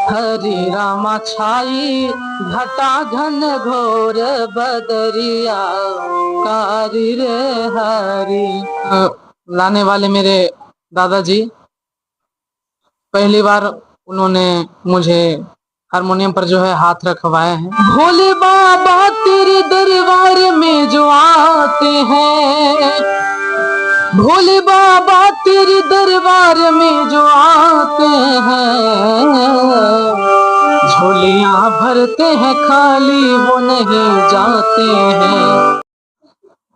हरि रामा छाई घटा घन घोर बदरिया कारी रे हरि। लाने वाले मेरे दादाजी, पहली बार उन्होंने मुझे हारमोनियम पर जो है हाथ रखवाए हैं। भोले बाबा तेरे दरबार में जो आते हैं, भोले बाबा तेरे दरबार में जो आते हैं, झोलियां भरते हैं खाली वो नहीं जाते हैं।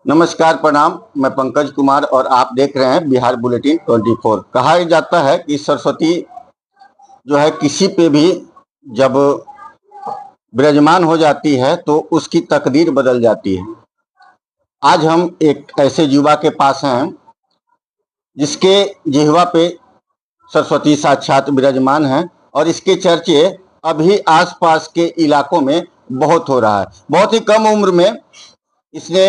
नमस्कार, प्रणाम। मैं पंकज कुमार और आप देख रहे हैं बिहार बुलेटिन 24। कहा जाता है कि सरस्वती जो है किसी पे भी जब विराजमान हो जाती है तो उसकी तकदीर बदल जाती है। आज हम एक ऐसे युवा के पास हैं जिसके जिह्वा पे सरस्वती साक्षात विराजमान है और इसके चर्चे अभी आसपास के इलाकों में बहुत हो रहा है। बहुत ही कम उम्र में इसने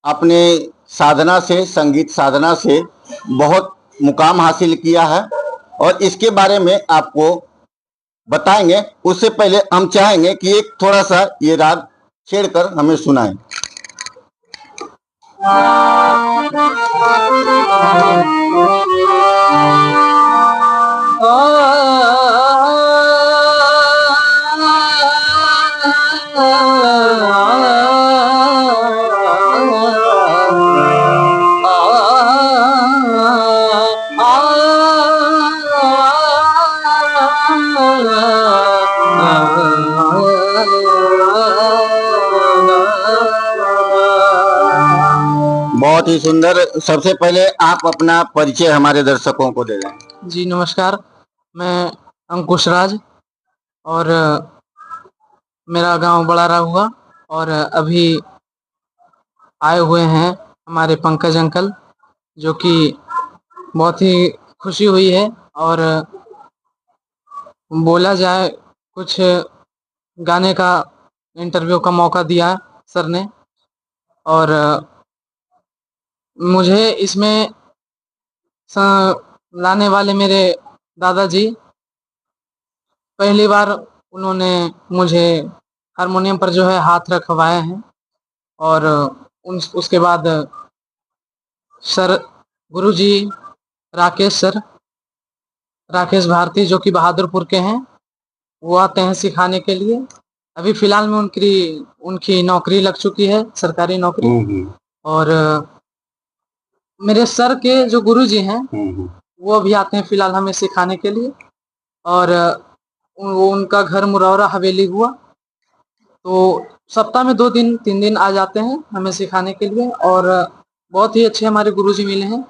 अपने साधना से, संगीत साधना से बहुत मुकाम हासिल किया है और इसके बारे में आपको बताएंगे। उससे पहले हम चाहेंगे कि एक थोड़ा सा ये राग छेड़कर हमें सुनाएं। बहुत ही सुंदर। सबसे पहले आप अपना परिचय हमारे दर्शकों को दे दें। जी नमस्कार, मैं अंकुश राज और मेरा गांव बड़ा राहुआ और अभी आए हुए हैं हमारे पंकज अंकल, जो कि बहुत ही खुशी हुई है। और बोला जाए कुछ गाने का इंटरव्यू का मौका दिया सर ने और मुझे इसमें लाने वाले मेरे दादाजी, पहली बार उन्होंने मुझे हारमोनियम पर जो है हाथ रखवाए हैं और उसके बाद सर गुरुजी राकेश भारती, जो कि बहादुरपुर के हैं, वो आते हैं सिखाने के लिए। अभी फिलहाल में उनकी नौकरी लग चुकी है, सरकारी नौकरी। और मेरे सर के जो गुरुजी हैं वो अभी आते हैं फिलहाल हमें सिखाने के लिए। और उनका घर मुरौरा हवेली हुआ, तो सप्ताह में 2 दिन 3 दिन आ जाते हैं हमें सिखाने के लिए और बहुत ही अच्छे हमारे गुरुजी मिले हैं।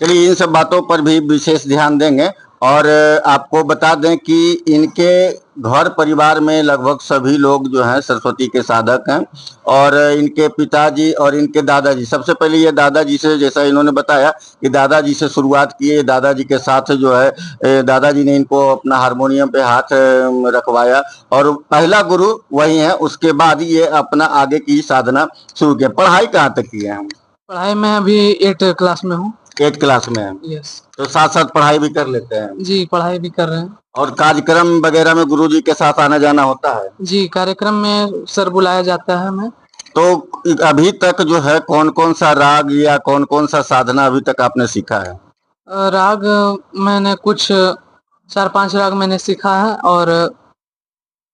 चलिए इन सब बातों पर भी विशेष ध्यान देंगे और आपको बता दें कि इनके घर परिवार में लगभग सभी लोग जो हैं सरस्वती के साधक हैं और इनके पिताजी और इनके दादाजी। सबसे पहले ये दादाजी से, जैसा इन्होंने बताया कि दादाजी से शुरुआत किए, दादाजी के साथ जो है दादाजी ने इनको अपना हारमोनियम पे हाथ रखवाया और पहला गुरु वही है। उसके बाद ये अपना आगे की साधना शुरू किया। पढ़ाई कहाँ तक की है हम? पढ़ाई में अभी 8 क्लास में हूँ। 8 क्लास में है। यस। तो साथ साथ पढ़ाई भी कर लेते हैं? जी, पढ़ाई भी कर रहे हैं। और कार्यक्रम वगैरह में गुरुजी के साथ आना जाना होता है? जी, कार्यक्रम में सर बुलाया जाता है हमें। तो अभी तक जो है कौन कौन सा राग या कौन कौन सा साधना अभी तक आपने सीखा है? राग मैंने कुछ 4-5 राग मैंने सीखा है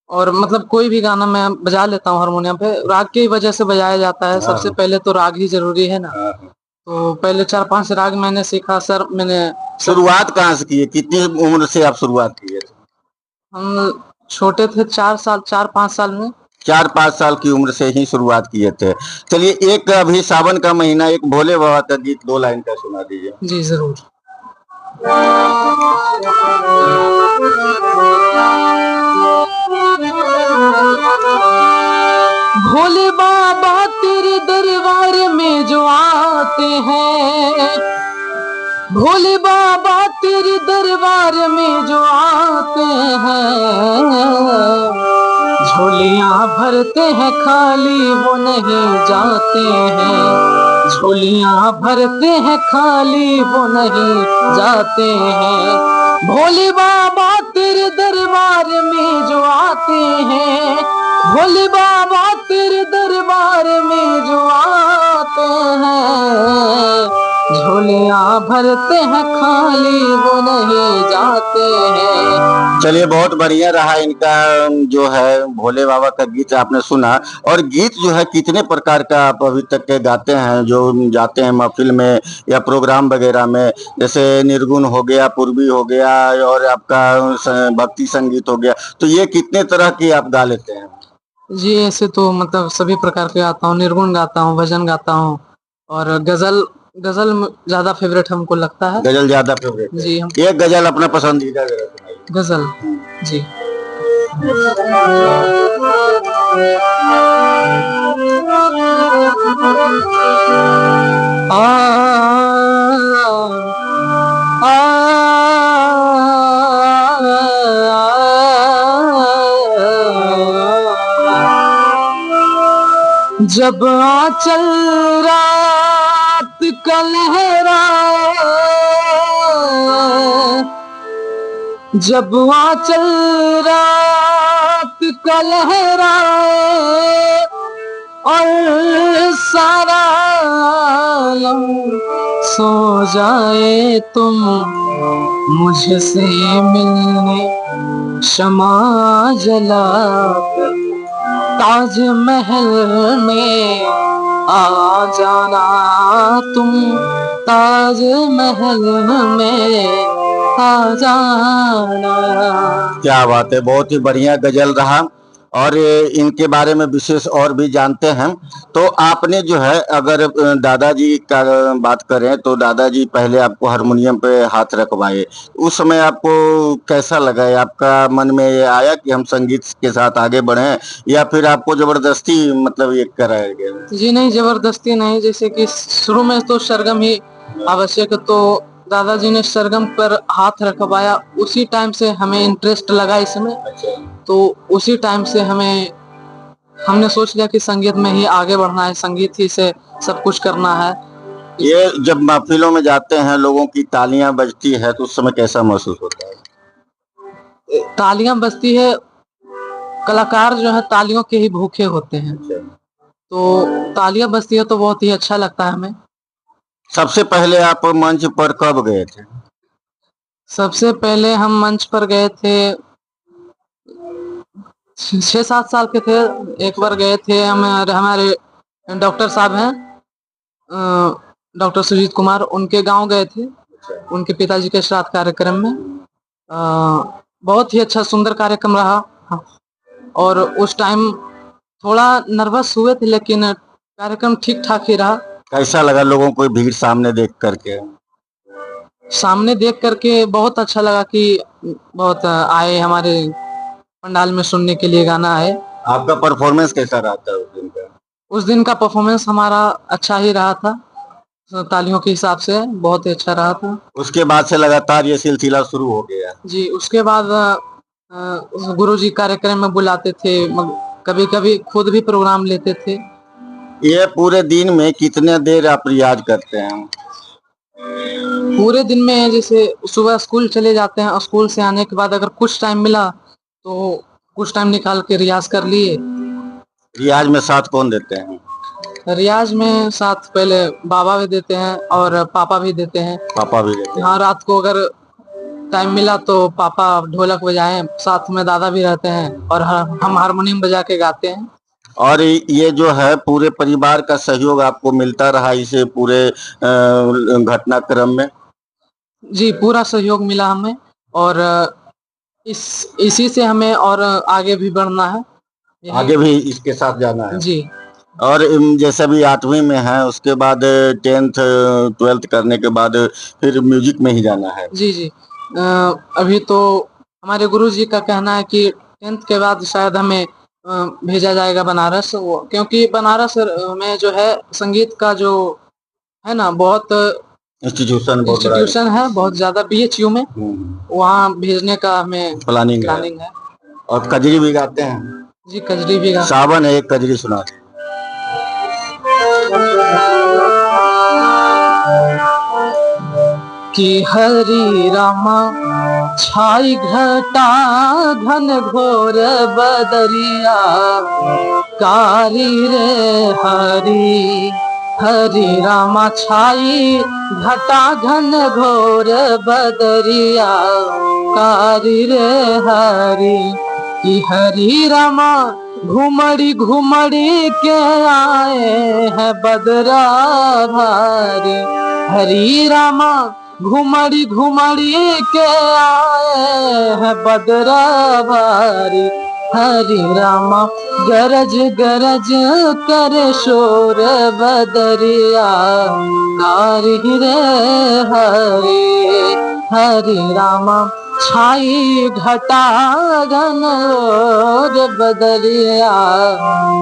और मतलब कोई भी गाना मैं बजा लेता हूँ हारमोनियम पे। राग की वजह से बजाया जाता है। सबसे पहले तो राग ही जरूरी है ना। तो पहले 4-5 राग मैंने सीखा सर। मैंने शुरुआत कहाँ से की है? कितनी उम्र से आप शुरुआत की है? हम छोटे थे, 4-5 साल में। 4-5 साल की उम्र से ही शुरुआत किए थे। चलिए एक अभी सावन का महीना, एक भोले बाबा का गीत 2 लाइन का सुना दीजिए। जी जरूर। भोले बाबा तेरे दरबार में जो आते हैं, भोले बाबा तेरे दरबार में जो आते हैं, झोलियां भरते हैं खाली वो नहीं जाते हैं, झोलियां भरते हैं खाली वो नहीं जाते हैं। भोले बाबा तेरे दरबार भोले बाबा तेरे दरबार में जो आते हैं, झोलियां भरते हैं खाली वो नहीं जाते हैं। चलिए, बहुत बढ़िया रहा इनका जो है भोले बाबा का गीत आपने सुना। और गीत जो है कितने प्रकार का आप अभी तक के गाते हैं जो जाते हैं महफिल में या प्रोग्राम वगैरह में? जैसे निर्गुण हो गया, पूर्वी हो गया, और आपका भक्ति संगीत हो गया, तो ये कितने तरह की आप गा लेते हैं? जी ऐसे तो मतलब सभी प्रकार के गाता हूँ, निर्गुण गाता हूँ, भजन गाता हूँ, और गजल गजल ज्यादा फेवरेट हमको लगता है। गजल ज्यादा फेवरेट है? जी हम एक गजल अपना पसंदीदा जरा सुनाइए। गजल जी। जब आंचल रात का लहराए, जब आंचल रात का लहराए और सारा आलम सो जाए, तुम मुझसे मिलने शमा जला ताज महल में आ जाना, तुम ताज महल में आ जाना। क्या बात है, बहुत ही बढ़िया गजल रहा। और इनके बारे में विशेष और भी जानते हैं। तो आपने जो है, अगर दादाजी का बात करें तो दादाजी पहले आपको हारमोनियम पे हाथ रखवाए, उस समय आपको कैसा लगा? आपका मन में ये आया कि हम संगीत के साथ आगे बढ़ें, या फिर आपको जबरदस्ती मतलब ये कराया गया? जी नहीं, जबरदस्ती नहीं। जैसे कि शुरू में तो सरगम ही आवश्यक, तो दादाजी ने सरगम पर हाथ रखवाया, उसी टाइम से हमें इंटरेस्ट लगा इसमें। तो उसी टाइम से हमने सोच लिया कि संगीत में ही आगे बढ़ना है, संगीत ही से सब कुछ करना है। ये जब महफिलों में जाते हैं, लोगों की तालियां बजती है, तो उस समय कैसा महसूस होता है? तालियां बजती है, कलाकार जो है तालियों के ही भूखे होते हैं, तो तालियां बजती है तो बहुत ही अच्छा लगता है हमें। सबसे पहले आप मंच पर कब गए थे? सबसे पहले हम मंच पर गए थे 6-7 साल के थे। एक बार गए थे, हमारे डॉक्टर साहब हैं, डॉक्टर सुजीत कुमार, उनके गांव गए थे, उनके पिताजी के श्राद्ध कार्यक्रम में। बहुत ही अच्छा सुंदर कार्यक्रम रहा। हाँ। और उस टाइम थोड़ा नर्वस हुए थे, लेकिन कार्यक्रम ठीक ठाक ही रहा। कैसा लगा लोगों को भीड़ सामने देख करके? सामने देख करके बहुत अच्छा लगा कि बहुत आए हमारे पंडाल में सुनने के लिए गाना है। आपका परफॉर्मेंस कैसा रहा था उस दिन का? उस दिन का परफॉर्मेंस हमारा अच्छा ही रहा था, तालियों के हिसाब से बहुत ही अच्छा रहा था। उसके बाद से लगातार ये सिलसिला शुरू हो गया? जी, उसके बाद गुरुजी कार्यक्रम में बुलाते थे, कभी कभी खुद भी प्रोग्राम लेते थे। ये पूरे दिन में कितने देर आप रियाज करते हैं? पूरे दिन में जैसे सुबह स्कूल चले जाते हैं, स्कूल से आने के बाद अगर कुछ टाइम मिला तो कुछ टाइम निकाल के रियाज कर लिए। रियाज में साथ कौन देते हैं? रियाज में साथ पहले बाबा भी देते हैं और पापा भी देते हैं। पापा भी देते हैं? हाँ, रात को अगर टाइम मिला तो पापा ढोलक बजाएं, साथ में दादा भी रहते हैं, और हम हारमोनियम बजा के गाते हैं। और ये जो है पूरे परिवार का सहयोग आपको मिलता रहा इसे पूरे घटनाक्रम में? जी, पूरा सहयोग मिला हमें, और इसी से हमें और आगे भी बढ़ना है। आगे भी इसके साथ जाना है? जी। और जैसे भी 8वीं में है, उसके बाद 10th 12th करने के बाद फिर म्यूजिक में ही जाना है? जी जी। अभी तो हमारे गुरुजी का कहना है कि 10th के बाद शायद हमें भेजा जाएगा बनारस, क्योंकि बनारस में जो है संगीत का जो है ना, बहुत इंस्टीट्यूशन है, बहुत ज्यादा BHU में, वहाँ भेजने का हमें प्लानिंग है। और कजरी भी गाते हैं? जी, कजरी भी गाते। सावन है, एक कजरी सुना दे। कि हरि रामा छाई घटा घन घोर बदरिया कारी रे हरि हरि रामा छाई घटा घन घोर बदरिया कारी रे हरि कि हरि रामा घुमड़ी घुमड़ी के आए हैं बदरा भारी हरि रामा घुमड़ी घुमड़ी के आए हैं बदरा भारी हरि रामा गरज गरज करे शोर बदरिया कारी रे हरि हरि रामा छाई घटा घन घोर बदरिया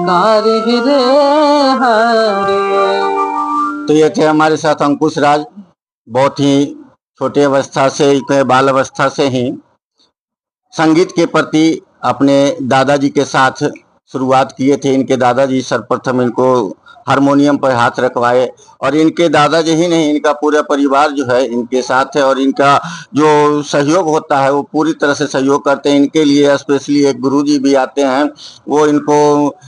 कारी रे हरि। तो ये थे हमारे साथ अंकुश राज। बहुत ही छोटे अवस्था से, बाल अवस्था से ही संगीत के प्रति अपने दादाजी के साथ शुरुआत किए थे। इनके दादाजी सर्वप्रथम इनको हारमोनियम पर हाथ रखवाए और इनके दादाजी ही नहीं, इनका पूरा परिवार जो है इनके साथ है और इनका जो सहयोग होता है वो पूरी तरह से सहयोग करते हैं। इनके लिए स्पेशली एक गुरुजी भी आते हैं, वो इनको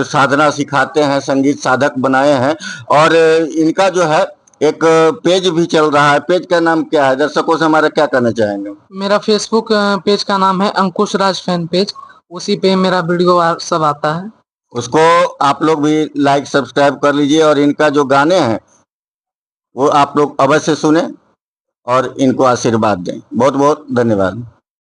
साधना सिखाते हैं, संगीत साधक बनाए हैं। और इनका जो है एक पेज भी चल रहा है। पेज का नाम क्या है? दर्शकों से हमारा क्या कहना चाहेंगे? मेरा फेसबुक पेज का नाम है अंकुश राज फैन पेज, उसी पे मेरा वीडियो सब आता है, उसको आप लोग भी लाइक सब्सक्राइब कर लीजिए और इनका जो गाने हैं वो आप लोग अवश्य सुने और इनको आशीर्वाद दें। बहुत बहुत धन्यवाद।